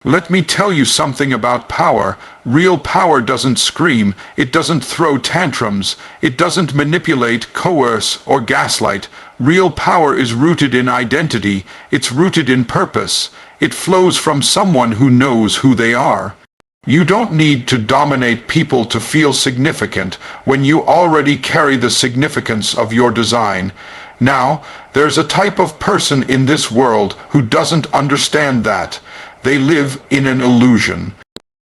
Let me tell you something about power. Real power doesn't scream, it doesn't throw tantrums, it doesn't manipulate, coerce, or gaslight. Real power is rooted in identity, it's rooted in purpose. It flows from someone who knows who they are. You don't need to dominate people to feel significant when you already carry the significance of your design. Now, there's a type of person in this world who doesn't understand that. They live in an illusion.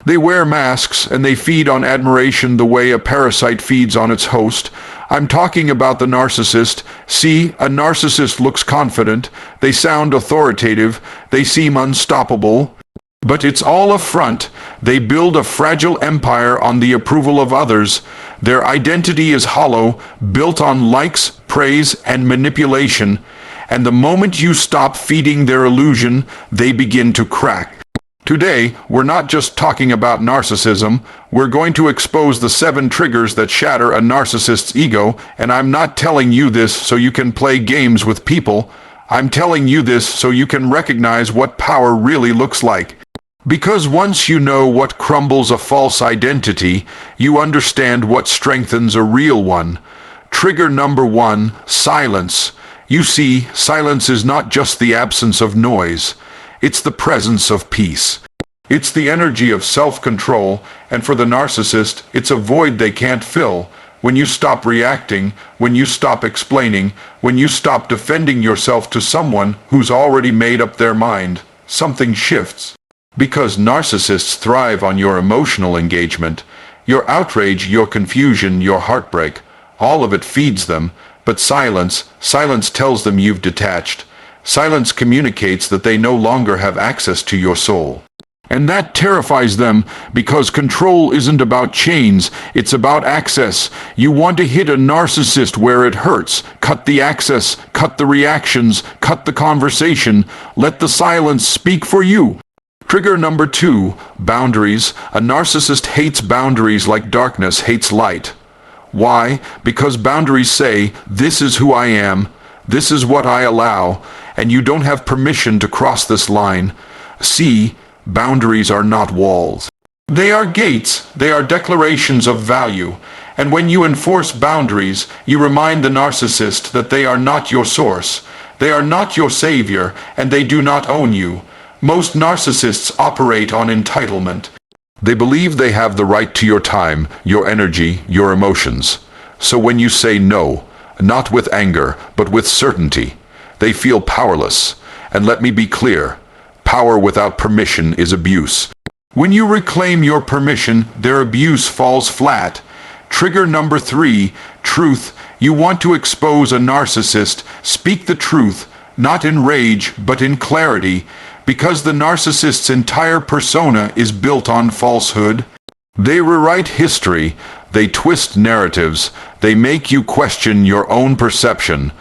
They wear masks and they feed on admiration the way a parasite feeds on its host. I'm talking about the narcissist. See, a narcissist looks confident, they sound authoritative, they seem unstoppable. But it's all a front. They build a fragile empire on the approval of others. Their identity is hollow, built on likes, praise, and manipulation. And the moment you stop feeding their illusion, they begin to crack. Today, we're not just talking about narcissism, we're going to expose the 7 triggers that shatter a narcissist's ego, and I'm not telling you this so you can play games with people. I'm telling you this so you can recognize what power really looks like. Because once you know what crumbles a false identity, you understand what strengthens a real one. Trigger number 1, silence. You see, silence is not just the absence of noise. It's the presence of peace. It's the energy of self-control, and for the narcissist, it's a void they can't fill. When you stop reacting, when you stop explaining, when you stop defending yourself to someone who's already made up their mind, something shifts. Because narcissists thrive on your emotional engagement, your outrage, your confusion, your heartbreak, all of it feeds them. But silence tells them you've detached. Silence communicates that they no longer have access to your soul. And that terrifies them because control isn't about chains, it's about access. You want to hit a narcissist where it hurts. Cut the access, cut the reactions, cut the conversation. Let the silence speak for you. Trigger number 2, boundaries. A narcissist hates boundaries like darkness hates light. Why? Because boundaries say, this is who I am, this is what I allow, and you don't have permission to cross this line. See, boundaries are not walls. They are gates, they are declarations of value, and when you enforce boundaries, you remind the narcissist that they are not your source, they are not your savior, and they do not own you. Most narcissists operate on entitlement. They believe they have the right to your time, your energy, your emotions. So when you say no, not with anger, but with certainty, they feel powerless. And let me be clear, power without permission is abuse. When you reclaim your permission, their abuse falls flat. Trigger number 3, truth. You want to expose a narcissist, speak the truth, not in rage, but in clarity. Because the narcissist's entire persona is built on falsehood. They rewrite history, they twist narratives, they make you question your own perception.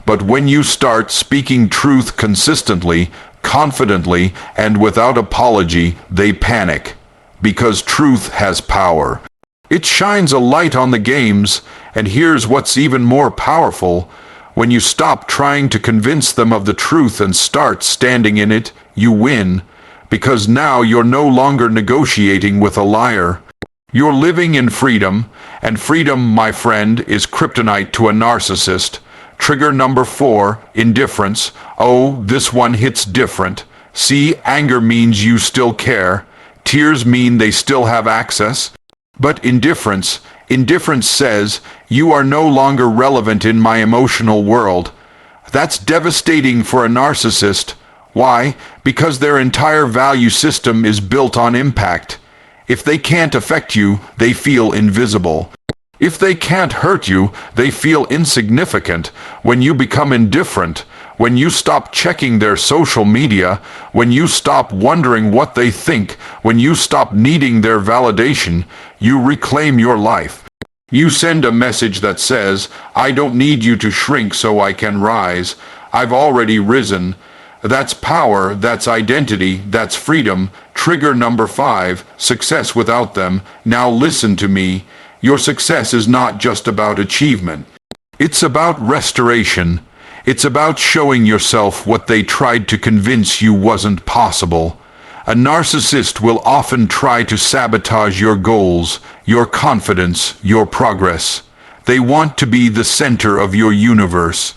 But when you start speaking truth consistently, confidently, and without apology, they panic. Because truth has power. It shines a light on the games, and here's what's even more powerful. When you stop trying to convince them of the truth and start standing in it, you win, because now you're no longer negotiating with a liar. You're living in freedom, and freedom, my friend, is kryptonite to a narcissist. Trigger number 4, indifference. Oh, this one hits different. See, anger means you still care. Tears mean they still have access. But indifference says, you are no longer relevant in my emotional world. That's devastating for a narcissist. Why? Because their entire value system is built on impact. If they can't affect you, they feel invisible. If they can't hurt you, they feel insignificant. When you become indifferent, when you stop checking their social media, when you stop wondering what they think, when you stop needing their validation, you reclaim your life. You send a message that says, I don't need you to shrink so I can rise. I've already risen. That's power, that's identity, that's freedom. Trigger number 5, success without them. Now listen to me. Your success is not just about achievement. It's about restoration. It's about showing yourself what they tried to convince you wasn't possible. A A narcissist will often try to sabotage your goals, your confidence, your progress. They want to be the center of your universe.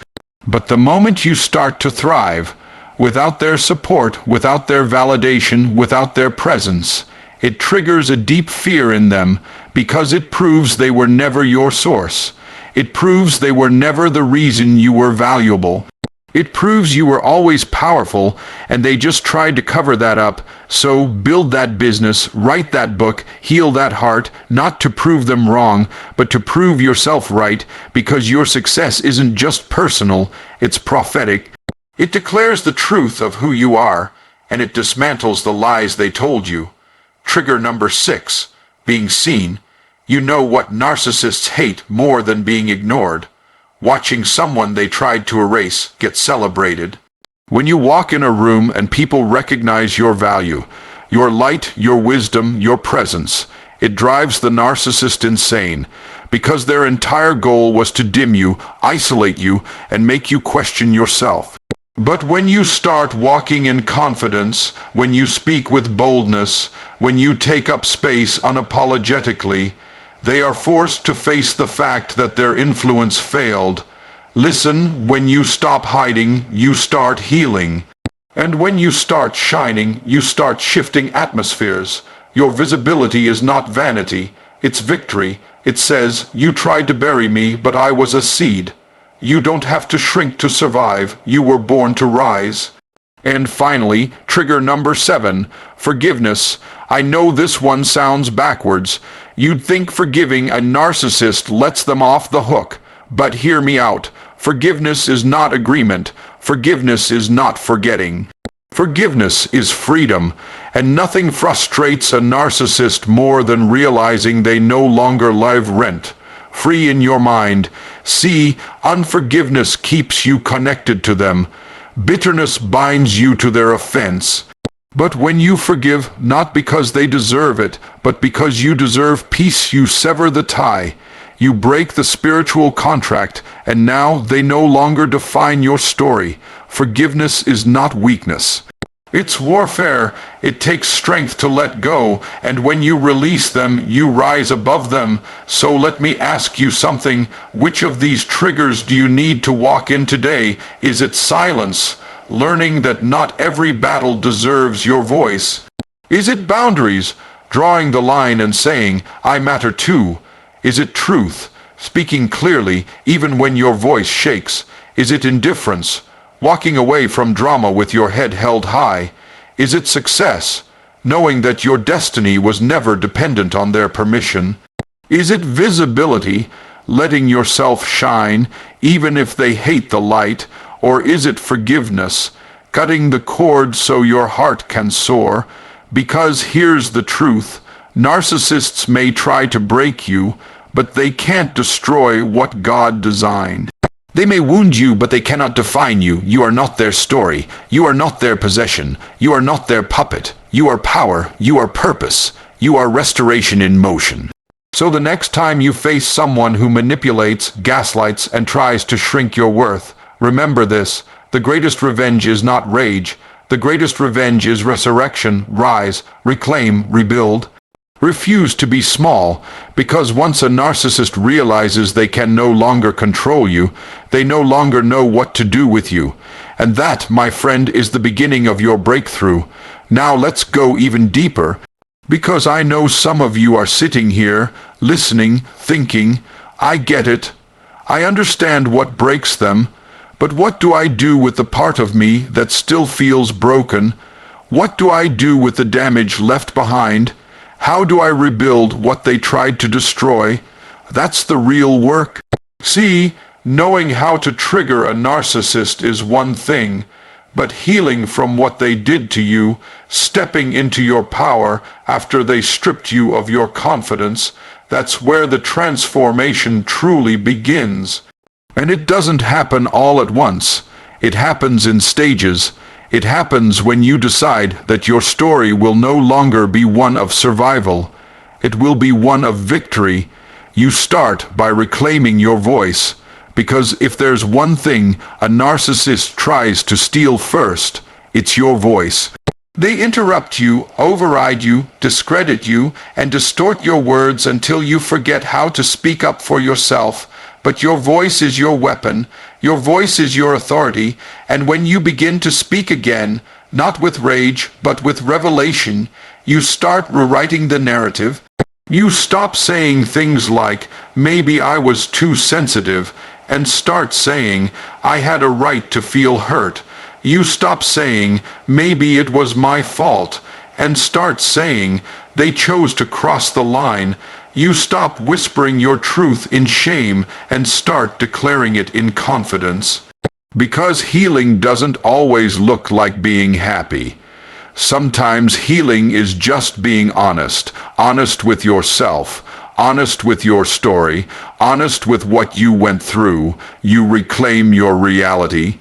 But the moment you start to thrive, without their support, without their validation, without their presence, it triggers a deep fear in them because it proves they were never your source. It proves they were never the reason you were valuable. It proves you were always powerful and they just tried to cover that up. So build that business, write that book, heal that heart, not to prove them wrong, but to prove yourself right, because your success isn't just personal, it's prophetic. It declares the truth of who you are, and it dismantles the lies they told you. Trigger number 6, being seen. You know what narcissists hate more than being ignored. Watching someone they tried to erase get celebrated. When you walk in a room and people recognize your value, your light, your wisdom, your presence, it drives the narcissist insane, because their entire goal was to dim you, isolate you, and make you question yourself. But when you start walking in confidence, when you speak with boldness, when you take up space unapologetically, they are forced to face the fact that their influence failed. Listen, when you stop hiding, you start healing. And when you start shining, you start shifting atmospheres. Your visibility is not vanity, it's victory. It says, you tried to bury me, but I was a seed. You don't have to shrink to survive, you were born to rise. And finally, trigger number 7, forgiveness. I know this one sounds backwards. You'd think forgiving a narcissist lets them off the hook. But hear me out. Forgiveness is not agreement. Forgiveness is not forgetting. Forgiveness is freedom, and nothing frustrates a narcissist more than realizing they no longer live rent. Free in your mind. See, unforgiveness keeps you connected to them. Bitterness binds you to their offense. But when you forgive, not because they deserve it, but because you deserve peace, you sever the tie. You break the spiritual contract, and now they no longer define your story. Forgiveness is not weakness. It's warfare. It takes strength to let go, and when you release them, you rise above them. So let me ask you something. Which of these triggers do you need to walk in today? Is it silence? Learning that not every battle deserves your voice? Is it boundaries? Drawing the line and saying, I matter too? Is it truth? Speaking clearly, even when your voice shakes? Is it indifference? Walking away from drama with your head held high? Is it success? Knowing that your destiny was never dependent on their permission? Is it visibility? Letting yourself shine, even if they hate the light? Or is it forgiveness? Cutting the cord so your heart can soar? Because here's the truth. Narcissists may try to break you, but they can't destroy what God designed. They may wound you, but they cannot define you. You are not their story. You are not their possession. You are not their puppet. You are power. You are purpose. You are restoration in motion. So the next time you face someone who manipulates, gaslights, and tries to shrink your worth, remember this: the greatest revenge is not rage. The greatest revenge is resurrection, rise, reclaim, rebuild. Refuse to be small, because once a narcissist realizes they can no longer control you, they no longer know what to do with you. And that, my friend, is the beginning of your breakthrough. Now let's go even deeper, because I know some of you are sitting here, listening, thinking, I get it. I understand what breaks them. But what do I do with the part of me that still feels broken? What do I do with the damage left behind? How do I rebuild what they tried to destroy? That's the real work. See, knowing how to trigger a narcissist is one thing, but healing from what they did to you, stepping into your power after they stripped you of your confidence, that's where the transformation truly begins. And it doesn't happen all at once. It happens in stages. It happens when you decide that your story will no longer be one of survival. It will be one of victory. You start by reclaiming your voice, because if there's one thing a narcissist tries to steal first, it's your voice. They interrupt you, override you, discredit you, and distort your words until you forget how to speak up for yourself. But your voice is your weapon, your voice is your authority, and when you begin to speak again, not with rage, but with revelation, you start rewriting the narrative. You stop saying things like, maybe I was too sensitive, and start saying, I had a right to feel hurt. You stop saying, maybe it was my fault, and start saying, they chose to cross the line. You stop whispering your truth in shame and start declaring it in confidence. Because healing doesn't always look like being happy. Sometimes healing is just being honest, honest with yourself, honest with your story, honest with what you went through. You reclaim your reality.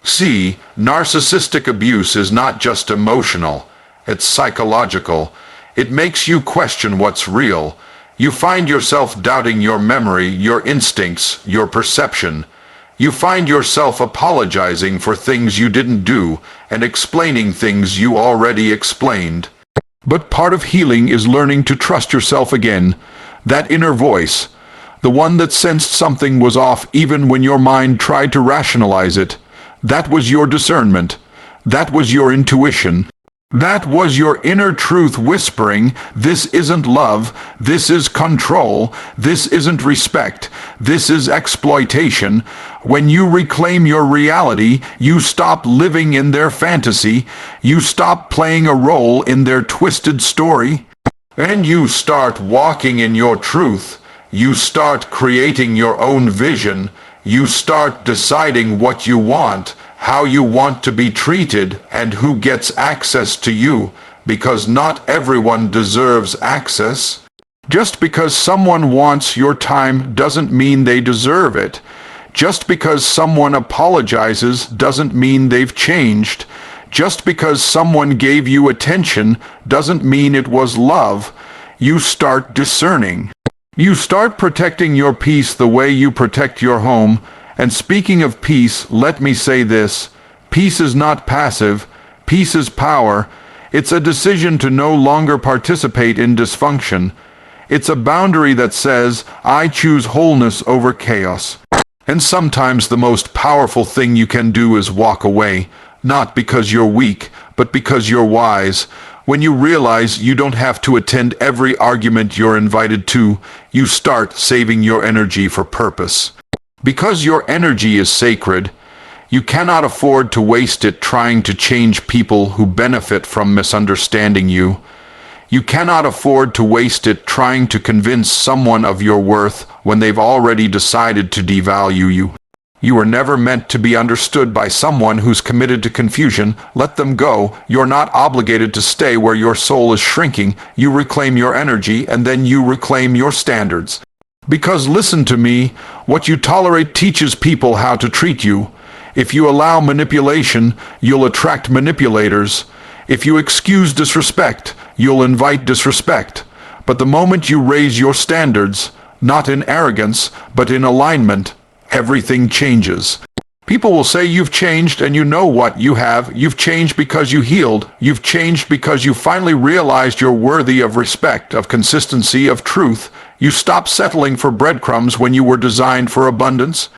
See, narcissistic abuse is not just emotional, it's psychological. It makes you question what's real. You find yourself doubting your memory, your instincts, your perception. You find yourself apologizing for things you didn't do and explaining things you already explained. But part of healing is learning to trust yourself again. That inner voice, the one that sensed something was off even when your mind tried to rationalize it. That was your discernment. That was your intuition. That was your inner truth whispering, this isn't love, this is control, this isn't respect, this is exploitation. When you reclaim your reality, you stop living in their fantasy, you stop playing a role in their twisted story, and you start walking in your truth. You start creating your own vision. You start deciding what you want, how you want to be treated, and who gets access to you, because not everyone deserves access. Just because someone wants your time doesn't mean they deserve it. Just because someone apologizes doesn't mean they've changed. Just because someone gave you attention doesn't mean it was love. You start discerning. You start protecting your peace the way you protect your home. And speaking of peace, let me say this. Peace is not passive. Peace is power. It's a decision to no longer participate in dysfunction. It's a boundary that says, I choose wholeness over chaos. And sometimes the most powerful thing you can do is walk away, not because you're weak, but because you're wise. When you realize you don't have to attend every argument you're invited to, you start saving your energy for purpose. Because your energy is sacred, you cannot afford to waste it trying to change people who benefit from misunderstanding you. You cannot afford to waste it trying to convince someone of your worth when they've already decided to devalue you. You were never meant to be understood by someone who's committed to confusion. Let them go. You're not obligated to stay where your soul is shrinking. You reclaim your energy, and then you reclaim your standards. Because listen to me, what you tolerate teaches people how to treat you. If you allow manipulation, you'll attract manipulators. If you excuse disrespect, you'll invite disrespect. But the moment you raise your standards, not in arrogance, but in alignment, everything changes. People will say you've changed, and you know what you have. You've changed because you healed. You've changed because you finally realized you're worthy of respect, of consistency, of truth. You stopped settling for breadcrumbs when you were designed for abundance.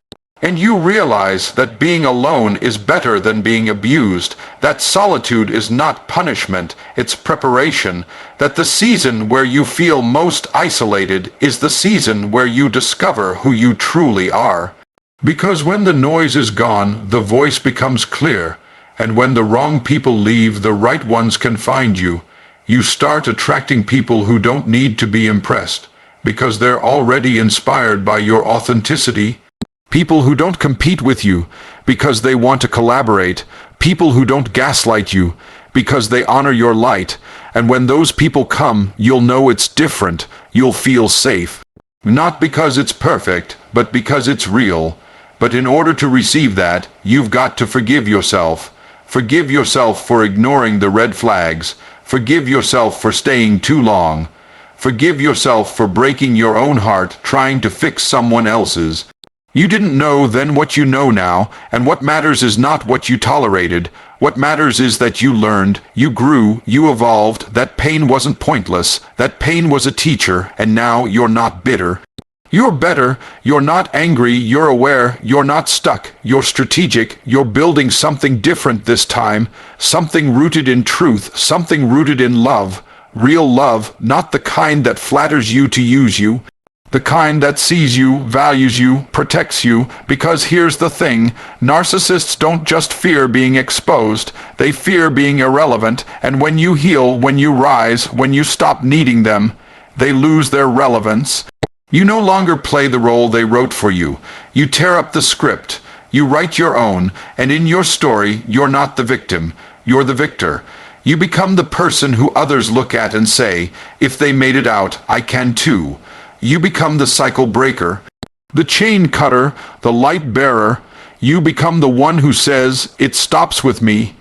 And you realize that being alone is better than being abused, that solitude is not punishment, it's preparation, that the season where you feel most isolated is the season where you discover who you truly are. Because when the noise is gone, the voice becomes clear, and when the wrong people leave, the right ones can find you. You start attracting people who don't need to be impressed, because they're already inspired by your authenticity. People who don't compete with you because they want to collaborate. People who don't gaslight you because they honor your light. And when those people come, you'll know it's different. You'll feel safe. Not because it's perfect, but because it's real. But in order to receive that, you've got to forgive yourself. Forgive yourself for ignoring the red flags. Forgive yourself for staying too long. Forgive yourself for breaking your own heart trying to fix someone else's. You didn't know then what you know now, and what matters is not what you tolerated. What matters is that you learned, you grew, you evolved, that pain wasn't pointless, that pain was a teacher, and now you're not bitter. You're better, you're not angry, you're aware, you're not stuck, you're strategic, you're building something different this time, something rooted in truth, something rooted in love. Real love, not the kind that flatters you to use you, the kind that sees you, values you, protects you, because here's the thing, narcissists don't just fear being exposed, they fear being irrelevant, and when you heal, when you rise, when you stop needing them, they lose their relevance. You no longer play the role they wrote for you. You tear up the script. You write your own, and in your story, you're not the victim. You're the victor. You become the person who others look at and say, if they made it out, I can too. You become the cycle breaker, the chain cutter, the light bearer. You become the one who says, it stops with me.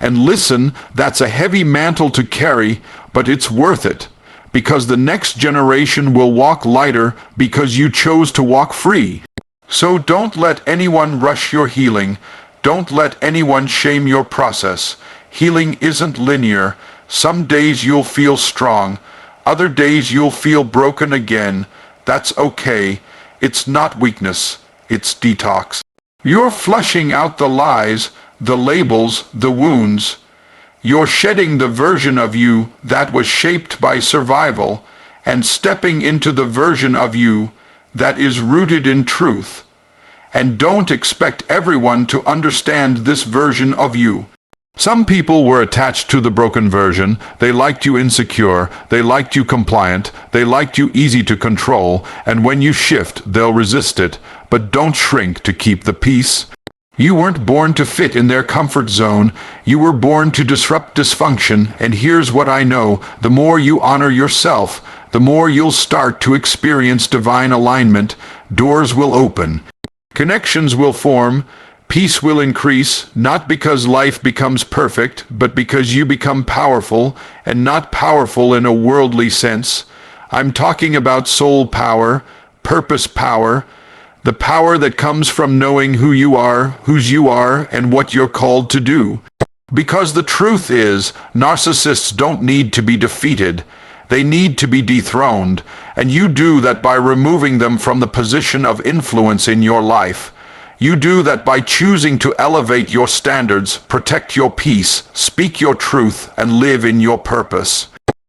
And listen, that's a heavy mantle to carry, but it's worth it. Because the next generation will walk lighter because you chose to walk free. So don't let anyone rush your healing. Don't let anyone shame your process. Healing isn't linear. Some days you'll feel strong. Other days you'll feel broken again. That's okay. It's not weakness. It's detox. You're flushing out the lies, the labels, the wounds. You're shedding the version of you that was shaped by survival and stepping into the version of you that is rooted in truth. And don't expect everyone to understand this version of you. Some people were attached to the broken version. They liked you insecure, they liked you compliant, they liked you easy to control, and when you shift, they'll resist it. But don't shrink to keep the peace. You weren't born to fit in their comfort zone. You were born to disrupt dysfunction, and here's what I know. The more you honor yourself, the more you'll start to experience divine alignment. Doors will open. Connections will form. Peace will increase, not because life becomes perfect, but because you become powerful, and not powerful in a worldly sense. I'm talking about soul power, purpose power, the power that comes from knowing who you are, whose you are, and what you're called to do. Because the truth is, narcissists don't need to be defeated. They need to be dethroned, and you do that by removing them from the position of influence in your life. You do that by choosing to elevate your standards, protect your peace, speak your truth, and live in your purpose.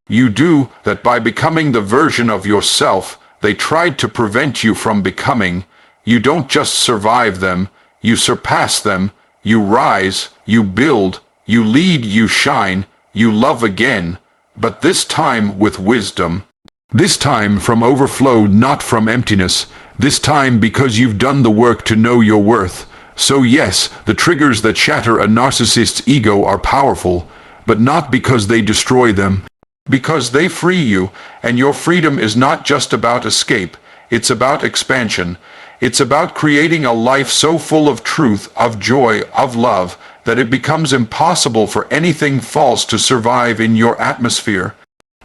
You do that by becoming the version of yourself they tried to prevent you from becoming. You don't just survive them, you surpass them, you rise, you build, you lead, you shine, you love again, but this time with wisdom. This time from overflow, not from emptiness. This time because you've done the work to know your worth. So yes, the triggers that shatter a narcissist's ego are powerful, but not because they destroy them. Because they free you, and your freedom is not just about escape, it's about expansion. It's about creating a life so full of truth, of joy, of love, that it becomes impossible for anything false to survive in your atmosphere.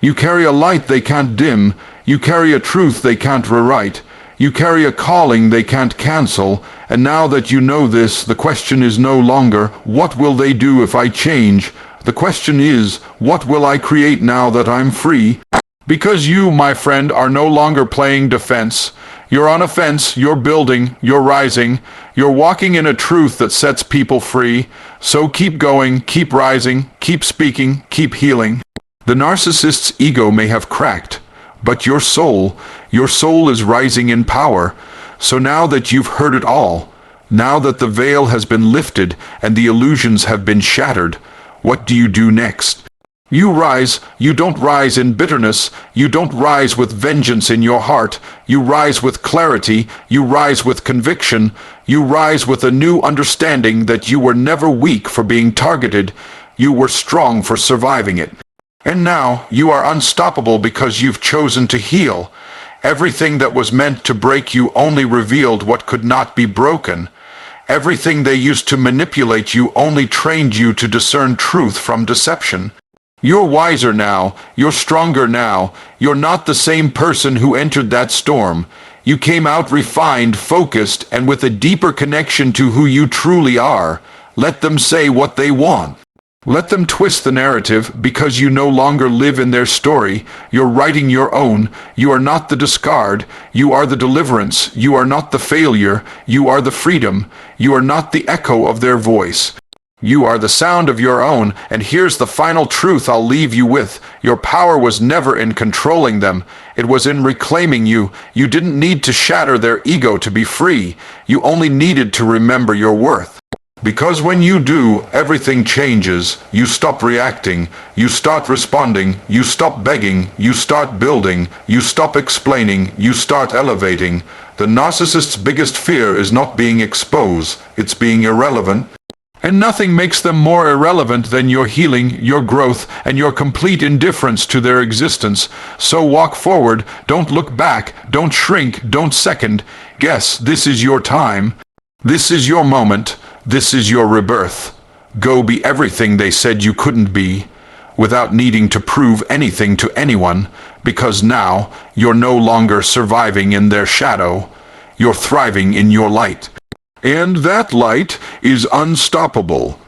You carry a light they can't dim. You carry a truth they can't rewrite. You carry a calling they can't cancel. And now that you know this, the question is no longer, what will they do if I change? The question is, what will I create now that I'm free? Because you, my friend, are no longer playing defense. You're on a fence, you're building, you're rising, you're walking in a truth that sets people free. So keep going, keep rising, keep speaking, keep healing. The narcissist's ego may have cracked, but your soul is rising in power. So now that you've heard it all, now that the veil has been lifted and the illusions have been shattered, what do you do next? You rise. You don't rise in bitterness. You don't rise with vengeance in your heart. You rise with clarity. You rise with conviction. You rise with a new understanding that you were never weak for being targeted. You were strong for surviving it. And now you are unstoppable because you've chosen to heal. Everything that was meant to break you only revealed what could not be broken. Everything they used to manipulate you only trained you to discern truth from deception. You're wiser now, you're stronger now, you're not the same person who entered that storm. You came out refined, focused, and with a deeper connection to who you truly are. Let them say what they want. Let them twist the narrative, because you no longer live in their story. You're writing your own. You are not the discard. You are the deliverance. You are not the failure. You are the freedom. You are not the echo of their voice. You are the sound of your own, and here's the final truth I'll leave you with. Your power was never in controlling them. It was in reclaiming you. You didn't need to shatter their ego to be free. You only needed to remember your worth. Because when you do, everything changes. You stop reacting. You start responding. You stop begging. You start building. You stop explaining. You start elevating. The narcissist's biggest fear is not being exposed. It's being irrelevant. And nothing makes them more irrelevant than your healing, your growth, and your complete indifference to their existence. So walk forward. Don't look back. Don't shrink. Don't second guess. This is your time. This is your moment. This is your rebirth. Go be everything they said you couldn't be, without needing to prove anything to anyone, because now you're no longer surviving in their shadow. You're thriving in your light. And that light is unstoppable.